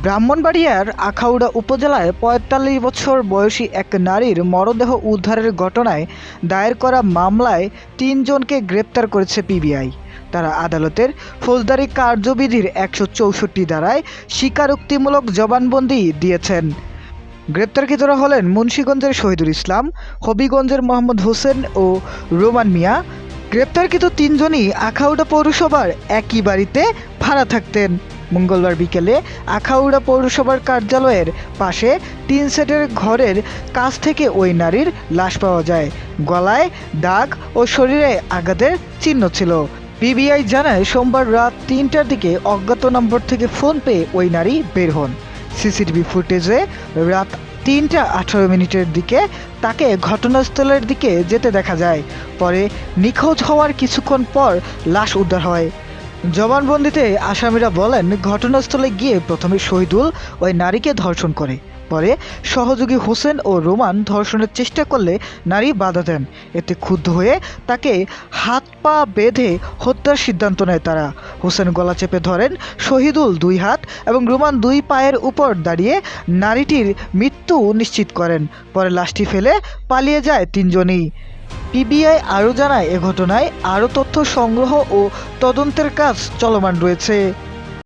ব্রাহ্মণবাড়িয়ার আখাউড়া উপজেলায় ৪৫ বছর বয়সী এক নারীর মরদেহ উদ্ধারের ঘটনায় দায়ের করা মামলায় ৩ জনকে গ্রেপ্তার করেছে পিবিআই। তারা আদালতের ফৌজদারি কার্যবিধির ১৬৪ ধারায় স্বীকারোক্তিমূলক জবানবন্দি দিয়েছেন। গ্রেপ্তারকৃতরা হলেন মুন্সিগঞ্জের শহীদুল ইসলাম, হবিগঞ্জের মোহাম্মদ হোসেন ও রোমান মিয়া। গ্রেপ্তারকৃত ৩ জনই আখাউড়া পৌরসভার একই বাড়িতে ভাড়া থাকতেন। মঙ্গলবার বিকেলে আখাউড়া পৌরসভার কার্যালয়ের পাশে টিন সেটের ঘরের কাছ থেকে ওই নারীর লাশ পাওয়া যায়। গলায় দাগ ও শরীরে আঘাতের চিহ্ন ছিল। পিবিআই জানায়, সোমবার রাত ৩টার দিকে অজ্ঞাত নম্বর থেকে ফোন পেয়ে ওই নারী বের হন। সিসিটিভি ফুটেজে রাত ৩টা ১৮ মিনিটের দিকে তাকে ঘটনাস্থলের দিকে যেতে দেখা যায়। পরে নিখোঁজ হওয়ার কিছুক্ষণ পর লাশ উদ্ধার হয়। জবানবন্দিতে আসামিরা বলেন, ঘটনাস্থলে গিয়ে প্রথমে শহীদুল ওই নারীকে ধর্ষণ করে। পরে সহযোগী হোসেন ও রোমান ধর্ষণের চেষ্টা করলে নারী বাধা দেন। এতে ক্ষুব্ধ হয়ে তাকে হাত পা বেঁধে হত্যার সিদ্ধান্ত নেয় তারা। হোসেন গলা চেপে ধরেন, শহীদুল ২ হাত এবং রোমান ২ পায়ের উপর দাঁড়িয়ে নারীটির মৃত্যু নিশ্চিত করেন। পরে লাশটি ফেলে পালিয়ে যায় ৩ জনই। পিবিআই আরও জানায়, এ ঘটনায় আরও তথ্য সংগ্রহ ও তদন্তের কাজ চলমান রয়েছে।